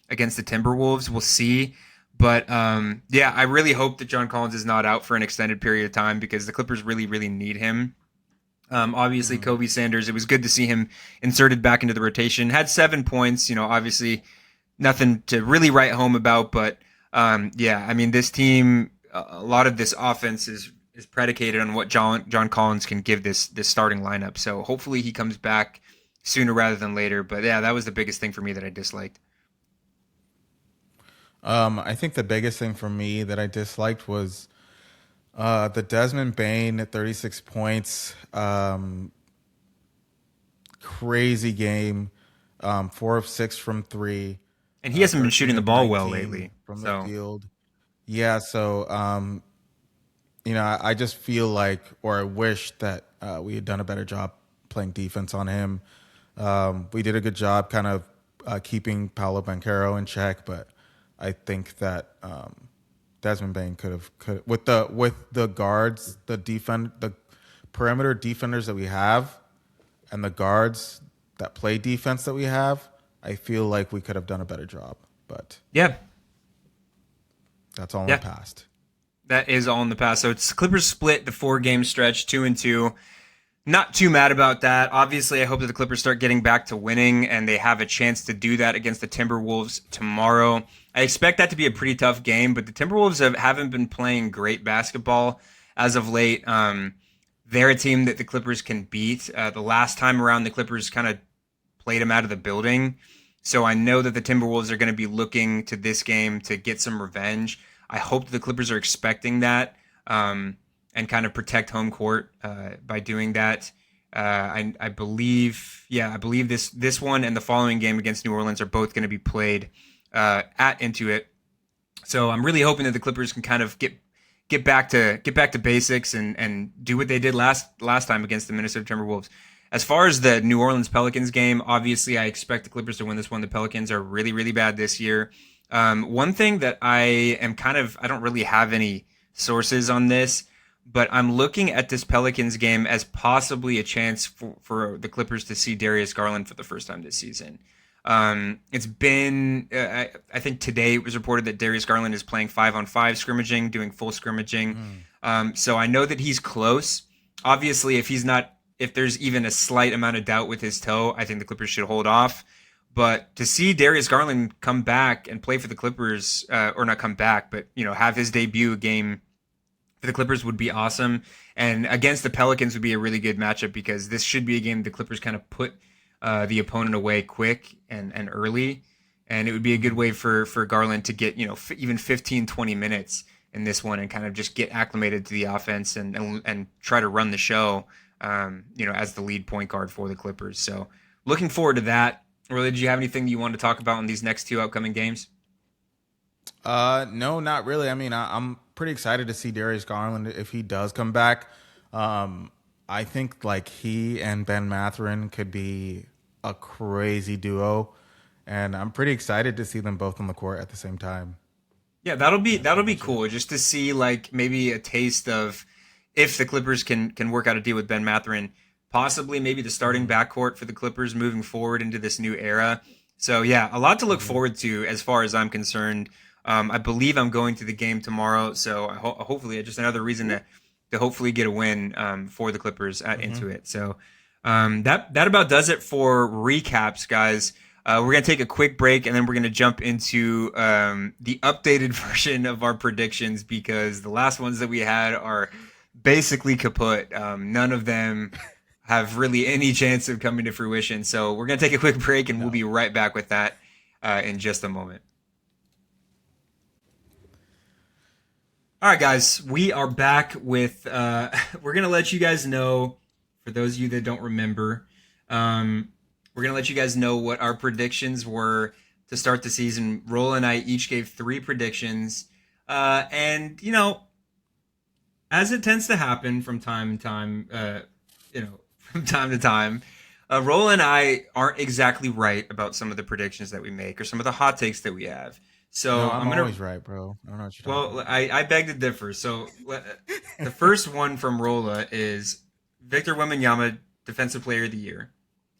against the Timberwolves. We'll see. But, yeah, I really hope that John Collins is not out for an extended period of time, because the Clippers really, really need him. Obviously, Kobe Sanders, it was good to see him inserted back into the rotation. Had 7 points, you know, obviously nothing to really write home about, but yeah, I mean, this team, a lot of this offense is predicated on what John Collins can give this starting lineup. So hopefully he comes back sooner rather than later. But yeah, that was the biggest thing for me that I disliked. I think the biggest thing for me that I disliked was the Desmond Bain at 36 points. Crazy game. 4 of 6 from three. And he hasn't been 13 shooting the of ball well 19 lately. from the So field. Yeah, so I just feel like, or I wish that we had done a better job playing defense on him. We did a good job kind of keeping Paolo Banchero in check, but I think that Desmond Bain could with the guards, the perimeter defenders that we have, and the guards that play defense that we have. I feel like we could have done a better job, but yeah, that's all in yeah, the past. that is all in the past. So it's Clippers split the 4-game stretch 2-2. Not too mad about that. Obviously, I hope that the Clippers start getting back to winning and they have a chance to do that against the Timberwolves tomorrow. I expect that to be a pretty tough game, but the Timberwolves haven't been playing great basketball as of late. They're a team that the Clippers can beat. The last time around, the Clippers kind of played them out of the building. So I know that the Timberwolves are going to be looking to this game to get some revenge. I hope that the Clippers are expecting that. And kind of protect home court by doing that. I believe this one and the following game against New Orleans are both going to be played at Intuit. So I'm really hoping that the Clippers can kind of get back to basics and do what they did last time against the Minnesota Timberwolves. As far as the New Orleans Pelicans game, obviously I expect the Clippers to win this one. The Pelicans are really, really bad this year. One thing that I don't really have any sources on this, but I'm looking at this Pelicans game as possibly a chance for the Clippers to see Darius Garland for the first time this season. It's been, I think today it was reported that Darius Garland is playing 5-on-5 scrimmaging, doing full scrimmaging. So I know that he's close. Obviously, if there's even a slight amount of doubt with his toe, I think the Clippers should hold off. But to see Darius Garland come back and play for the Clippers, or not come back, but have his debut game for the Clippers would be awesome. And against the Pelicans would be a really good matchup because this should be a game the Clippers kind of put the opponent away quick and early. And it would be a good way for Garland to get, even 15, 20 minutes in this one and kind of just get acclimated to the offense and try to run the show, as the lead point guard for the Clippers. So looking forward to that. Really, did you have anything you want to talk about in these next two upcoming games? No, not really. I mean, I'm pretty excited to see Darius Garland if he does come back. I think like he and Benn Mathurin could be a crazy duo, and I'm pretty excited to see them both on the court at the same time. Yeah, that'll be cool just to see like maybe a taste of if the Clippers can work out a deal with Benn Mathurin, possibly maybe the starting backcourt for the Clippers moving forward into this new era. So yeah, a lot to look forward to as far as I'm concerned. I believe I'm going to the game tomorrow, so hopefully just another reason to hopefully get a win for the Clippers at Intuit. So that about does it for recaps, guys. We're going to take a quick break, and then we're going to jump into the updated version of our predictions because the last ones that we had are basically kaput. None of them have really any chance of coming to fruition. So we're going to take a quick break, and we'll be right back with that in just a moment. All right, guys, we are back with, we're going to let you guys know, for those of you that don't remember, we're going to let you guys know what our predictions were to start the season. Roll and I each gave 3 predictions. And, as it tends to happen from time to time, Roll and I aren't exactly right about some of the predictions that we make or some of the hot takes that we have. So no, I'm always right, bro. I don't know what you're talking about. I beg to differ. So the first one from Rolla is Victor Wembanyama, Defensive Player of the Year.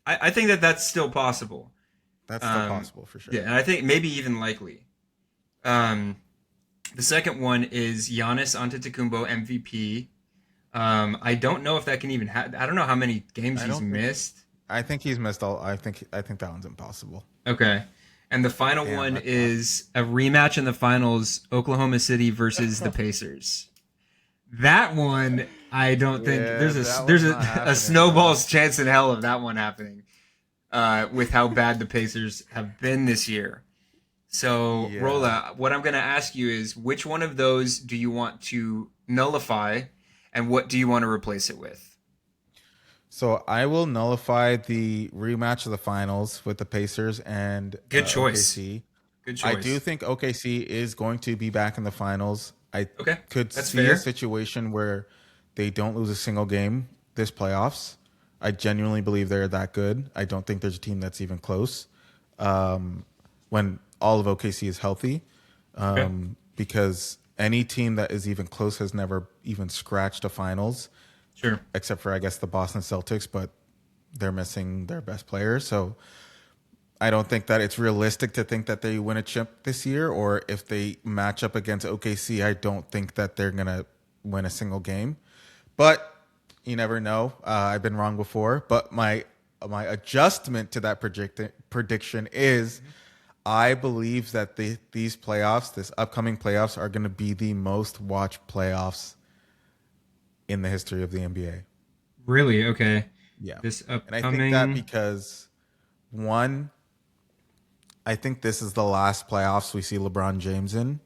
I think that's still possible. That's still possible for sure. Yeah, and I think maybe even likely. The second one is Giannis Antetokounmpo MVP. I don't know if that can even I don't know how many games he's missed. I think he's missed all. I think that one's impossible. Okay. And the final one is a rematch in the finals, Oklahoma City versus the Pacers. That one, I don't think there's a snowball's chance in hell of that one happening with how bad the Pacers have been this year. So, Yeah. Rolla, what I'm going to ask you is which one of those do you want to nullify and what do you want to replace it with? So I will nullify the rematch of the finals with the Pacers and Good choice. OKC. Good I do choice. think OKC is going to be back in the finals. I Okay. could That's see a fair. situation where they don't lose a single game this playoffs. I genuinely believe they're that good. I don't think there's a team that's even close when all of OKC is healthy, Okay. because any team that is even close has never even scratched a finals, Sure. except for I guess the Boston Celtics, but they're missing their best player. So I don't think that it's realistic to think that they win a chip this year, or if they match up against OKC, I don't think that they're gonna win a single game. But you never know. I've been wrong before. But my adjustment to that prediction is, I believe that these playoffs, this upcoming playoffs, are going to be the most watched playoffs in the history of the NBA. Really? Okay. Yeah, This and I think that upcoming. because one, I think this is the last playoffs we see LeBron James in.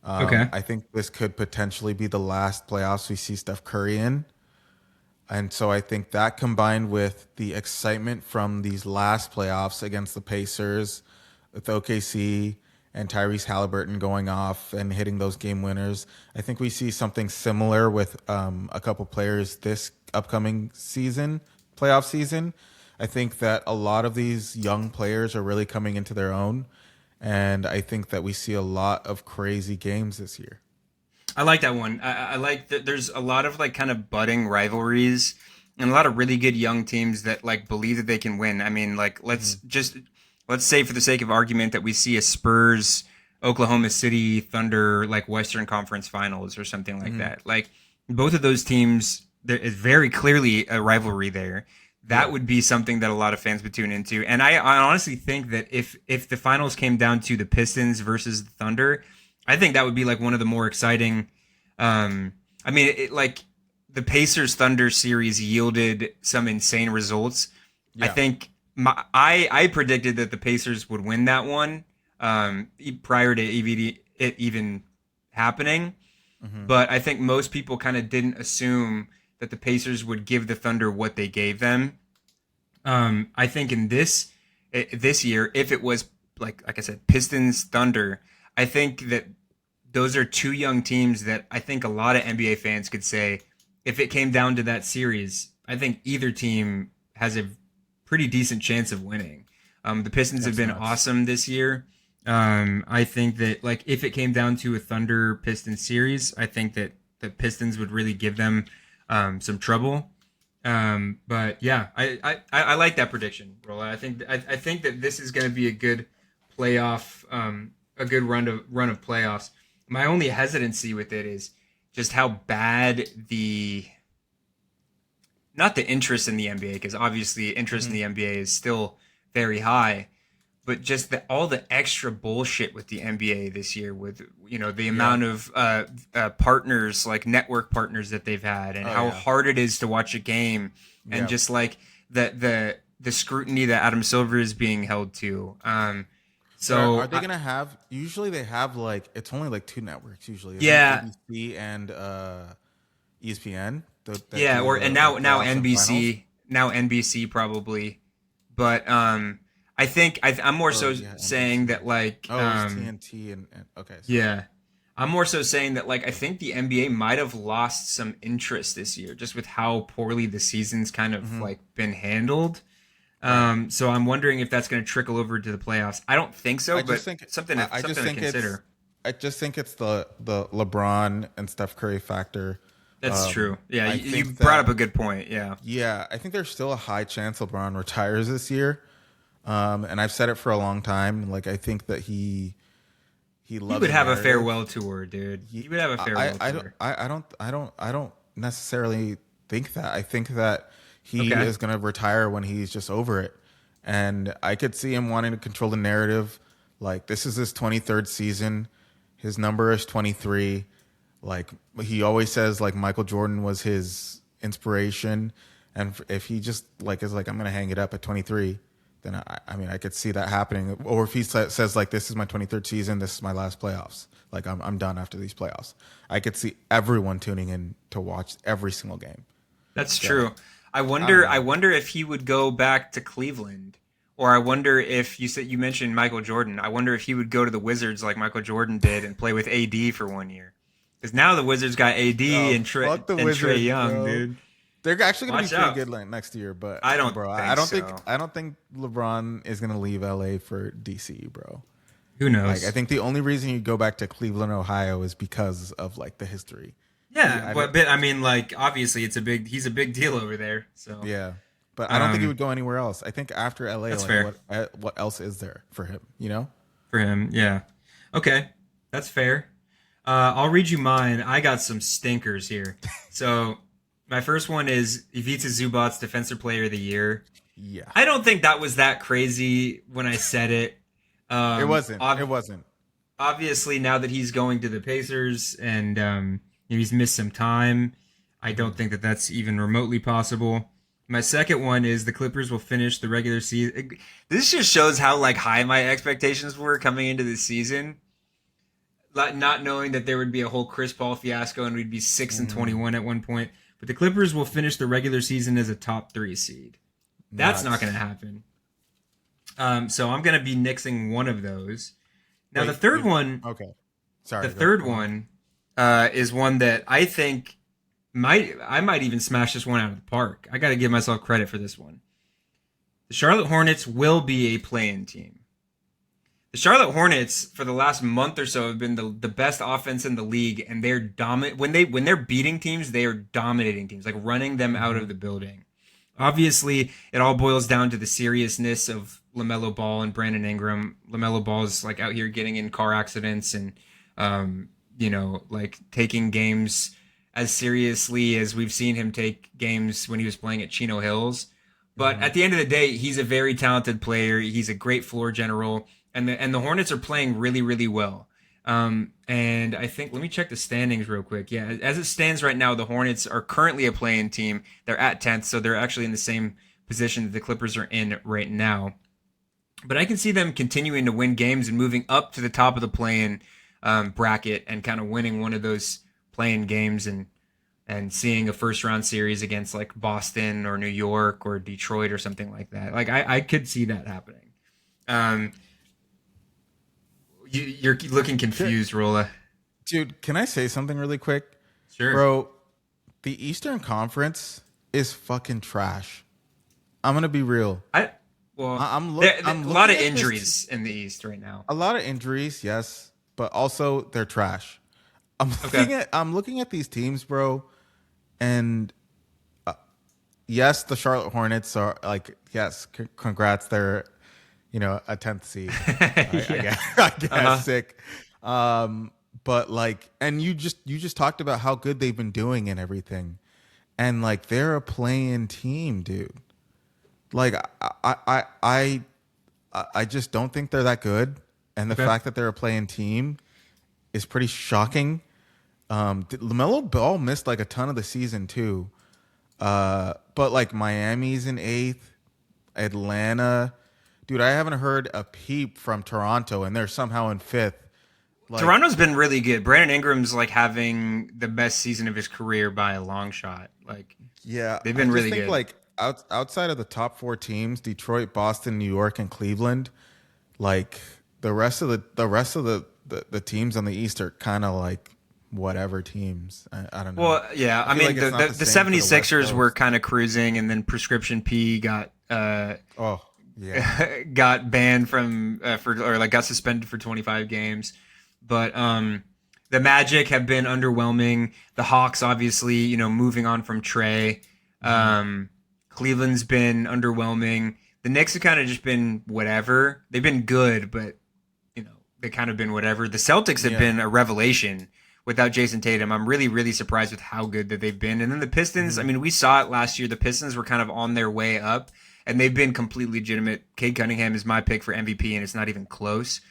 Okay. I think this could potentially be the last playoffs we see Steph Curry in. And so I think that combined with the excitement from these last playoffs against the Pacers, with OKC and Tyrese Halliburton going off and hitting those game winners, I think we see something similar with a couple players this upcoming season, playoff season. I think that a lot of these young players are really coming into their own. And I think that we see a lot of crazy games this year. I like that one. I like that there's a lot of like kind of budding rivalries and a lot of really good young teams that like believe that they can win. I mean, like let's say for the sake of argument that we see a Spurs Oklahoma City Thunder like Western Conference Finals or something like Mm-hmm. that. Like both of those teams, there is very clearly a rivalry there. That Yeah. would be something that a lot of fans would tune into. And I honestly think that if the finals came down to the Pistons versus the Thunder, I think that would be like one of the more exciting. I mean, like the Pacers Thunder series yielded some insane results. I Yeah. think I predicted that the Pacers would win that one prior to it even happening, Mm-hmm. but I think most people kind of didn't assume that the Pacers would give the Thunder what they gave them. I think in this year, if it was like I said, Pistons Thunder, I think that those are two young teams that I think a lot of NBA fans could say if it came down to that series, I think either team has a pretty decent chance of winning. The Pistons have That's been nuts. awesome this year. I think that like if it came down to a Thunder Pistons series, I think that the Pistons would really give them some trouble. But yeah, I like that prediction, Rolla. I think that this is going to be a good playoff, a good run of playoffs. My only hesitancy with it is just how bad the not the interest in the NBA, because obviously interest in Mm-hmm. the NBA is still very high, but just all the extra bullshit with the NBA this year, with the Yeah. amount of partners, like network partners that they've had, and Oh how yeah. hard it is to watch a game, and Yeah. just like the scrutiny that Adam Silver is being held to. But are So they gonna have? Usually they have like it's only like two networks. Usually, isn't it? yeah, ABC and ESPN that yeah, do or and the now like playoffs and finals. NBC probably, but I'm more Or so yeah, saying NBC. that like Oh, it was TNT and okay, sorry. yeah. I'm more so saying that like I think the NBA might have lost some interest this year just with how poorly the season's kind of Hmm. like been handled. Right. So I'm wondering if that's going to trickle over to the playoffs. I don't think so, I but just think I just something to think it's consider. I just think it's the LeBron and Steph Curry factor. That's true. Yeah, I you think brought up a that good point. Yeah. yeah, I think there's still a high chance LeBron retires this year. And I've said it for a long time. Like I think that he He loves would a have a narrative. farewell tour, dude. He, He would have a farewell tour. I don't necessarily think that. I think that he Okay. is going to retire when he's just over it, and I could see him wanting to control the narrative. Like this is his 23rd season, his number is 23. Like he always says, like Michael Jordan was his inspiration, and if he just like is like I'm going to hang it up at 23, then I mean, I could see that happening. Or if he says like, "This is my 23rd season. This is my last playoffs. Like, I'm done after these playoffs." I could see everyone tuning in to watch every single game. That's So, true. I wonder if he would go back to Cleveland, or I wonder if you mentioned Michael Jordan. I wonder if he would go to the Wizards like Michael Jordan did and play with AD for 1 year. Because now the Wizards got AD and fuck the Trey Wizards, Young, bro. dude. They're actually gonna be Watch pretty out. good like next year, but I don't bro, think I don't so. think LeBron is gonna leave LA for DC, bro. Who knows? Like, I think the only reason you go back to Cleveland, Ohio, is because of like the history. Yeah, but I mean, like, obviously, he's a big deal over there. So Yeah, but I don't think he would go anywhere else. I think after LA, that's like, fair. what else is there for him? You know? For him, yeah. Okay, that's fair. I'll read you mine. I got some stinkers here. So my first one is Ivica Zubac's Defensive Player of the Year. Yeah, I don't think that was that crazy when I said it. it wasn't. It wasn't. Obviously, now that he's going to the Pacers and he's missed some time, I don't think that that's even remotely possible. My second one is the Clippers will finish the regular season. This just shows how like high my expectations were coming into this season. Not knowing that there would be a whole Chris Paul fiasco and we'd be 6-21 at one point. But the Clippers will finish the regular season as a top 3 seed. That's not going to happen. So I'm going to be nixing one of those. Now, the third one... Okay. Sorry. The third one is one that I think I might even smash this one out of the park. I got to give myself credit for this one. The Charlotte Hornets will be a play-in team. The Charlotte Hornets, for the last month or so, have been the best offense in the league, and they're dominant. When they're beating teams, they are dominating teams, like running them out of the building. Obviously, it all boils down to the seriousness of LaMelo Ball and Brandon Ingram. LaMelo Ball is like out here getting in car accidents and like taking games as seriously as we've seen him take games when he was playing at Chino Hills. But at the end of the day, he's a very talented player. He's a great floor general. And the Hornets are playing really, really well. And I think, let me check the standings real quick. Yeah, as it stands right now, the Hornets are currently a play-in team. They're at 10th, so they're actually in the same position that the Clippers are in right now. But I can see them continuing to win games and moving up to the top of the play-in bracket and kind of winning one of those play-in games and seeing a first-round series against like Boston or New York or Detroit or something like that. Like I could see that happening. You're looking confused, Rolla. Dude, can I say something really quick? Sure. Bro, the Eastern Conference is fucking trash. I'm going to be real. I'm a lot of injuries in the East right now. A lot of injuries, yes, but also they're trash. I'm looking at these teams, bro, and yes, the Charlotte Hornets are like, yes, congrats, they're a 10th seed. I guess sick. But like, and you just talked about how good they've been doing and everything, and like they're a play-in team, dude. Like I just don't think they're that good, and the fact that they're a play-in team is pretty shocking. LaMelo Ball missed like a ton of the season too, but like Miami's in 8th, Atlanta. Dude, I haven't heard a peep from Toronto, and they're somehow in 5th. Like, Toronto's been really good. Brandon Ingram's like having the best season of his career by a long shot. Like, yeah, they've been really good. Like outside of the top 4 teams, Detroit, Boston, New York, and Cleveland, like the rest of the teams on the East are kind of like whatever teams. I don't know. Well, yeah, I mean like the 76ers were kind of cruising, and then Prescription P got got banned from got suspended for 25 games. But the Magic have been underwhelming. The Hawks, obviously, moving on from Trey. Cleveland's been underwhelming. The Knicks have kind of just been whatever. They've been good, but they kind of been whatever. The Celtics have been a revelation without Jason Tatum. I'm really, really surprised with how good that they've been. And then the Pistons, I mean, we saw it last year. The Pistons were kind of on their way up, and they've been completely legitimate. Cade Cunningham is my pick for MVP, and it's not even close.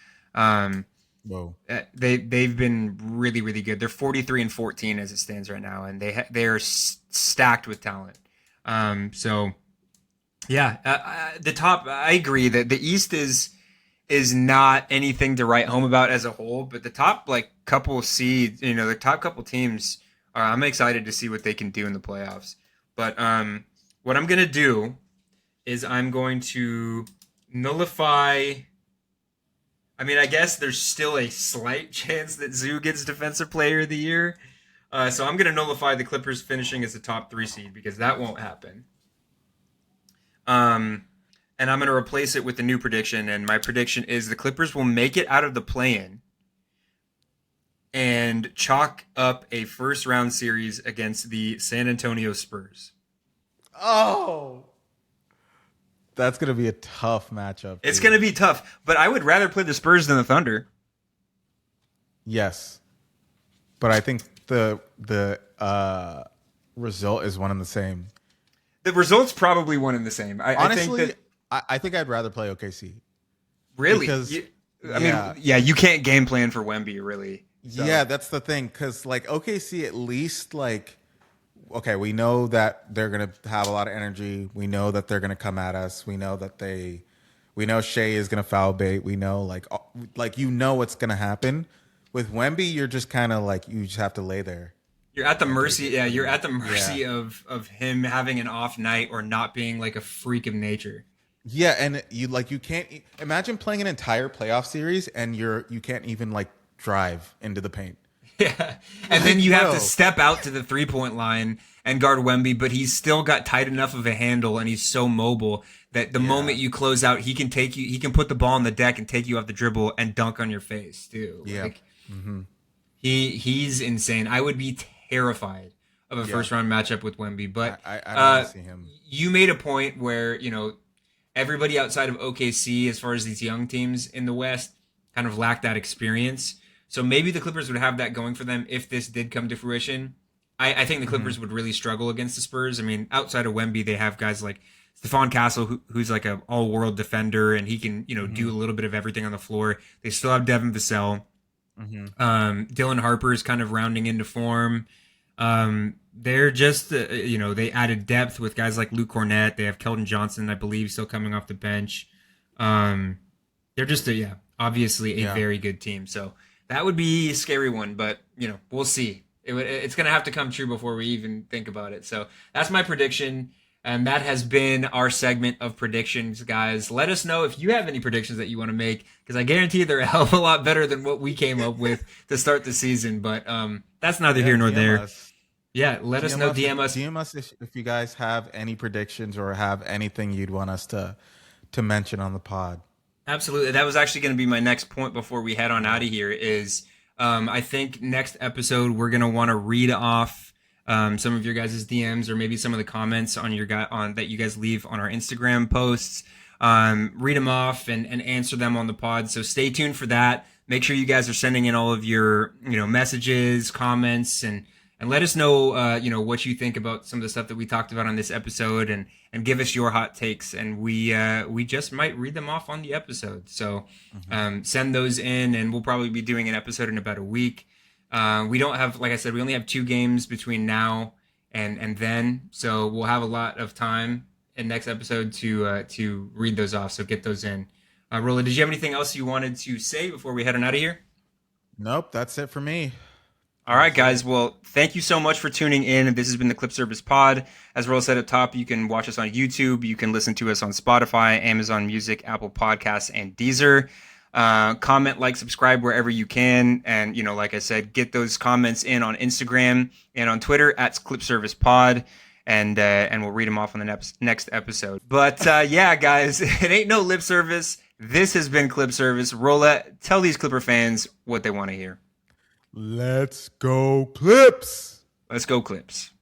Whoa. They've been really, really good. They're 43-14 as it stands right now, and they are stacked with talent. So Yeah, the top. I agree that the East is not anything to write home about as a whole, but the top like couple seeds, the top couple teams, I'm excited to see what they can do in the playoffs. But what I'm gonna do is I'm going to nullify. I mean, I guess there's still a slight chance that Zoo gets Defensive Player of the Year. So I'm going to nullify the Clippers finishing as the top 3 seed because that won't happen. And I'm going to replace it with the new prediction. And my prediction is the Clippers will make it out of the play-in and chalk up a first-round series against the San Antonio Spurs. Oh, that's going to be a tough matchup. It's going to be tough, but I would rather play the Spurs than the Thunder. Yes, but I think the result is one and the same. The result's probably one and the same. Honestly, I think I'd rather play OKC. Really? Because, you can't game plan for Wemby, really. So. Yeah, that's the thing. Because, like, OKC at least, like, okay, we know that they're going to have a lot of energy. We know that they're going to come at us. We know that we know Shea is going to foul bait. We know, like what's going to happen. With Wemby, you're just kind of like, you just have to lay there. You're at the mercy. Yeah, you're at the mercy of him having an off night or not being like a freak of nature. Yeah, and you can't imagine playing an entire playoff series and you can't even like drive into the paint. Yeah, and then you have to step out to the 3-point line and guard Wemby, but he's still got tight enough of a handle and he's so mobile that the moment you close out, he can take you. He can put the ball on the deck and take you off the dribble and dunk on your face too. Yeah, he's insane. I would be terrified of a first round matchup with Wemby, but I don't want to see him. You made a point where everybody outside of OKC, as far as these young teams in the West, kind of lack that experience. So maybe the Clippers would have that going for them if this did come to fruition. I think the Clippers would really struggle against the Spurs. I mean, outside of Wemby, they have guys like Stephon Castle, who's like an all-world defender, and he can do a little bit of everything on the floor. They still have Devin Vassell. Dylan Harper is kind of rounding into form. They're just, they added depth with guys like Luke Cornett. They have Keldon Johnson, I believe, still coming off the bench. They're just, obviously a very good team. So that would be a scary one, but, we'll see. It's going to have to come true before we even think about it. So that's my prediction. And that has been our segment of predictions, guys. Let us know if you have any predictions that you want to make, because I guarantee they're a hell of a lot better than what we came up with to start the season. But that's neither here nor there. Yeah, let us know. DM us. DM us if you guys have any predictions or have anything you'd want us to mention on the pod. Absolutely. That was actually going to be my next point before we head on out of here is I think next episode we're going to want to read off some of your guys' DMs or maybe some of the comments on that you guys leave on our Instagram posts. Read them off and answer them on the pod. So stay tuned for that. Make sure you guys are sending in all of your messages, comments, and let us know what you think about some of the stuff that we talked about on this episode, and give us your hot takes, and we just might read them off on the episode. So send those in, and we'll probably be doing an episode in about a week. We don't have, like I said, we only have 2 games between now and then, so we'll have a lot of time in next episode to read those off. So get those in. Roland, did you have anything else you wanted to say before we head on out of here? Nope, that's it for me. All right, guys. Well, thank you so much for tuning in. This has been the Clip Service Pod. As Roland said at top, you can watch us on YouTube. You can listen to us on Spotify, Amazon Music, Apple Podcasts, and Deezer. Comment, like, subscribe wherever you can. And, like I said, get those comments in on Instagram and on Twitter at Clip Service Pod. And we'll read them off on the next episode. But, yeah, guys, it ain't no lip service. This has been Clip Service. Roland, tell these Clipper fans what they want to hear. Let's go Clips! Let's go Clips.